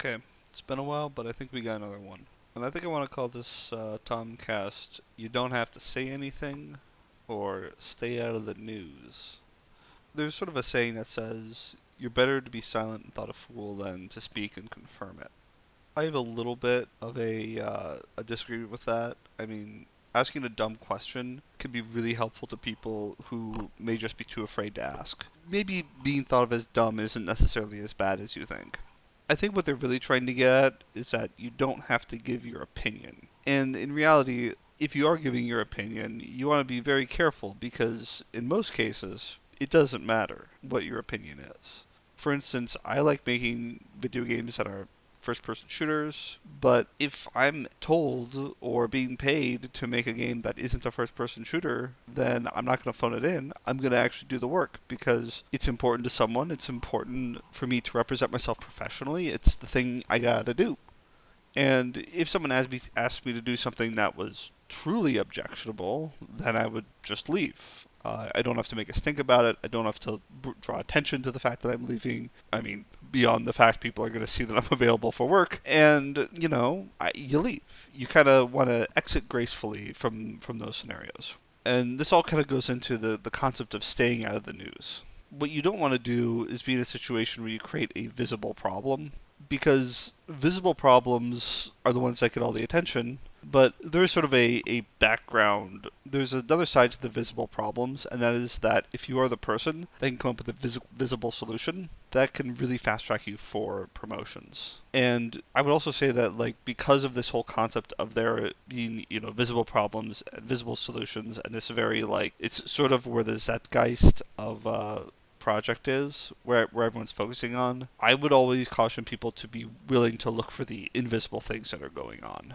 Okay, it's been a while, but I think we got another one. And I think I want to call this Tomcast You Don't Have to Say Anything or Stay Out of the News. There's sort of a saying that says, you're better to be silent and thought a fool than to speak and confirm it. I have a little bit of a disagreement with that. I mean, asking a dumb question can be really helpful to people who may just be too afraid to ask. Maybe being thought of as dumb isn't necessarily as bad as you think. I think what they're really trying to get at is that you don't have to give your opinion. And in reality, if you are giving your opinion, you want to be very careful because in most cases, it doesn't matter what your opinion is. For instance, I like making video games that are first person shooters, but if I'm told or being paid to make a game that isn't a first person shooter, then I'm not going to phone it in. I'm going to actually do the work because it's important to someone. It's important for me to represent myself professionally. It's the thing I got to do. And if someone asked me to do something that was truly objectionable, then I would just leave. I don't have to make a stink about it. I don't have to draw attention to the fact that I'm leaving. I mean, beyond the fact people are going to see that I'm available for work. And, you leave. You kind of want to exit gracefully from those scenarios. And this all kind of goes into the concept of staying out of the news. What you don't want to do is be in a situation where you create a visible problem, because visible problems are the ones that get all the attention, but there's sort of a background. There's another side to the visible problems, and that is that if you are the person that can come up with a visible solution, that can really fast track you for promotions. And I would also say that, like, because of this whole concept of there being, visible problems and visible solutions, and this very, like, it's sort of where the zeitgeist of project is, where everyone's focusing on, I would always caution people to be willing to look for the invisible things that are going on.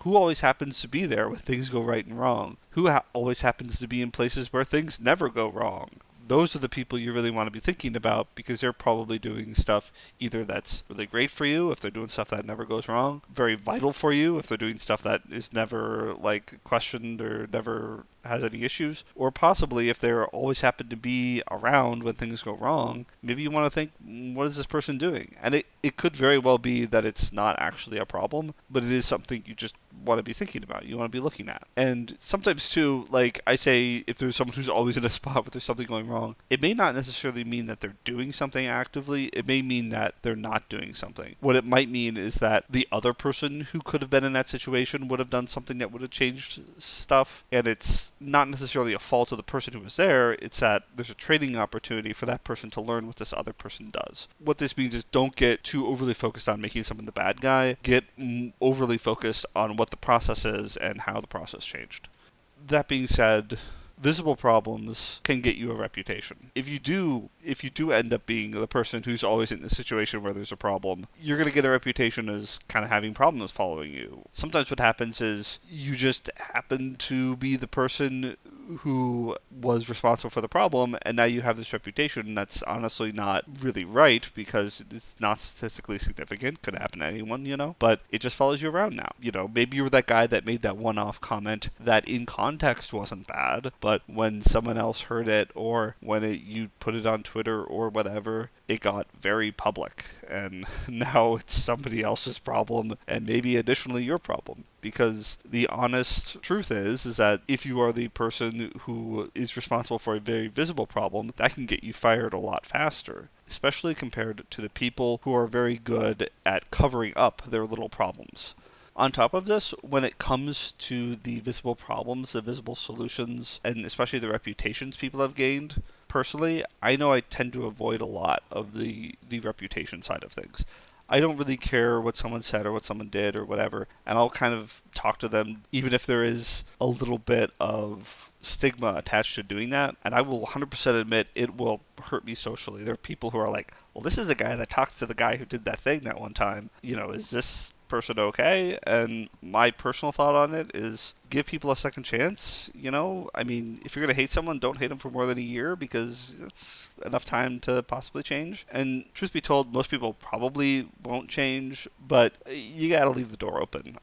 Who always happens to be there when things go right and wrong? Who always happens to be in places where things never go wrong? Those are the people you really want to be thinking about because they're probably doing stuff either that's really great for you if they're doing stuff that never goes wrong, very vital for you if they're doing stuff that is never like questioned or never has any issues, or possibly if they always happen to be around when things go wrong, maybe you want to think, what is this person doing? And it could very well be that it's not actually a problem, but it is something you just want to be thinking about, you want to be looking at. And sometimes too, like I say, if there's someone who's always in a spot where there's something going wrong, it may not necessarily mean that they're doing something actively, it may mean that they're not doing something. What it might mean is that the other person who could have been in that situation would have done something that would have changed stuff, and it's not necessarily a fault of the person who was there, it's that there's a training opportunity for that person to learn what this other person does. What this means is don't get too overly focused on making someone the bad guy, get overly focused on what the process is and how the process changed. That being said, visible problems can get you a reputation. If you do end up being the person who's always in the situation where there's a problem, you're going to get a reputation as kind of having problems following you. Sometimes what happens is you just happen to be the person who was responsible for the problem, and now you have this reputation that's honestly not really right because it's not statistically significant. Could happen to anyone, but it just follows you around now. Maybe you were that guy that made that one-off comment that in context wasn't bad, but when someone else heard it or when you put it on Twitter or whatever, it got very public, and now it's somebody else's problem and maybe additionally your problem. Because the honest truth is that if you are the person who is responsible for a very visible problem, that can get you fired a lot faster, especially compared to the people who are very good at covering up their little problems. On top of this, when it comes to the visible problems, the visible solutions, and especially the reputations people have gained, personally, I know I tend to avoid a lot of the reputation side of things. I don't really care what someone said or what someone did or whatever, and I'll kind of talk to them even if there is a little bit of stigma attached to doing that, and I will 100% admit it will hurt me socially. There are people who are like, well, this is a guy that talks to the guy who did that thing that one time. Is this person okay? And my personal thought on it is give people a second chance. I mean, if you're going to hate someone, don't hate them for more than a year because it's enough time to possibly change. And truth be told, most people probably won't change, but you got to leave the door open.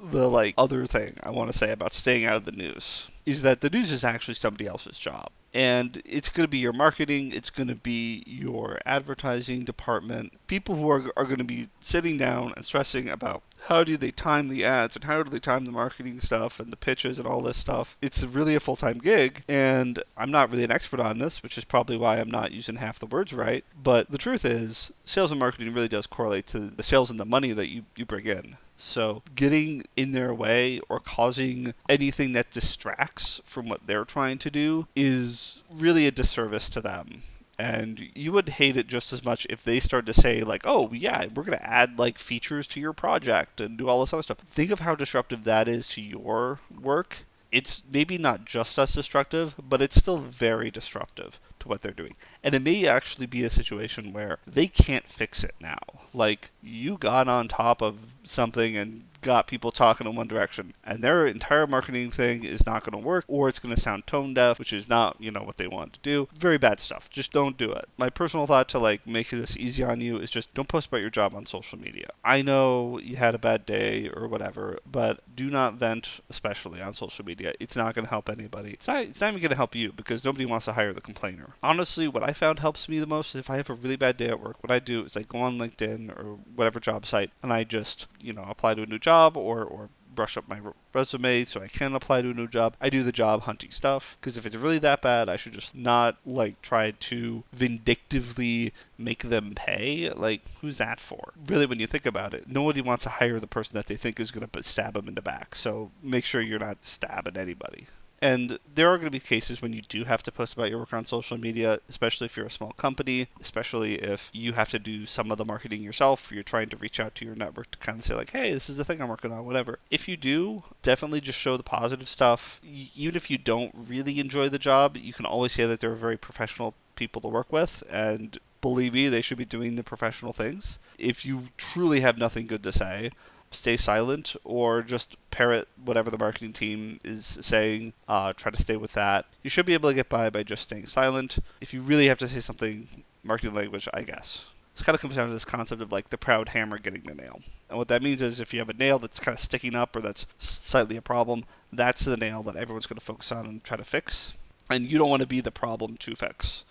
the like other thing I want to say about staying out of the news is that the news is actually somebody else's job. And it's going to be your marketing, it's going to be your advertising department, people who are going to be sitting down and stressing about how do they time the ads and how do they time the marketing stuff and the pitches and all this stuff. It's really a full-time gig, and I'm not really an expert on this, which is probably why I'm not using half the words right. But the truth is, sales and marketing really does correlate to the sales and the money that you bring in. So getting in their way or causing anything that distracts from what they're trying to do is really a disservice to them. And you would hate it just as much if they started to say, like, oh, yeah, we're going to add, like, features to your project and do all this other stuff. Think of how disruptive that is to your work. It's maybe not just as destructive, but it's still very disruptive to what they're doing. And it may actually be a situation where they can't fix it now. Like, you got on top of something and got people talking in one direction, and their entire marketing thing is not going to work, or it's going to sound tone deaf, which is not, what they want to do. Very bad stuff. Just don't do it. My personal thought to, like, make this easy on you is just don't post about your job on social media. I know you had a bad day or whatever, but do not vent, especially on social media. It's not going to help anybody. It's not even going to help you, because nobody wants to hire the complainer. Honestly, what I found helps me the most is if I have a really bad day at work, what I do is I go on LinkedIn or whatever job site, and I just, apply to a new job or brush up my resume so I can apply to a new job. I do the job hunting stuff, because if it's really that bad, I should just not, try to vindictively make them pay. Like, who's that for? Really, when you think about it, nobody wants to hire the person that they think is going to stab them in the back, so make sure you're not stabbing anybody. And there are going to be cases when you do have to post about your work on social media, especially if you're a small company, especially if you have to do some of the marketing yourself. You're trying to reach out to your network to kind of say, like, hey, this is the thing I'm working on, whatever. If you do, definitely just show the positive stuff. Even if you don't really enjoy the job, you can always say that they're very professional people to work with, and believe me, they should be doing the professional things. If you truly have nothing good to say, stay silent or just parrot whatever the marketing team is saying. Try to stay with that. You should be able to get by just staying silent. If you really have to say something, marketing language, I guess. This kind of comes down to this concept of like the proud hammer getting the nail. And what that means is if you have a nail that's kind of sticking up or that's slightly a problem, that's the nail that everyone's going to focus on and try to fix. And you don't want to be the problem to fix.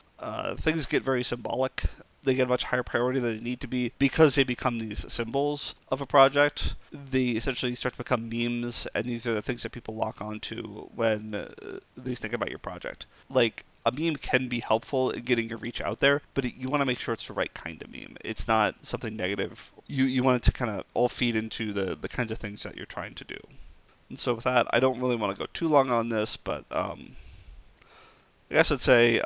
Things get very symbolic. They get a much higher priority than they need to be because they become these symbols of a project. They essentially start to become memes, and these are the things that people lock onto when they think about your project. Like, a meme can be helpful in getting your reach out there, but you want to make sure it's the right kind of meme. It's not something negative. You want it to kind of all feed into the kinds of things that you're trying to do. And so with that, I don't really want to go too long on this, but I guess I'd say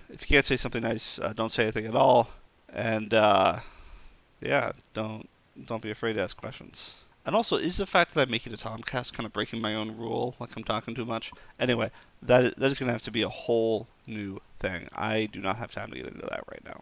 if you can't say something nice, don't say anything at all, and yeah, don't be afraid to ask questions. And also, is the fact that I'm making a Tomcast kind of breaking my own rule, like I'm talking too much? Anyway, that is going to have to be a whole new thing. I do not have time to get into that right now.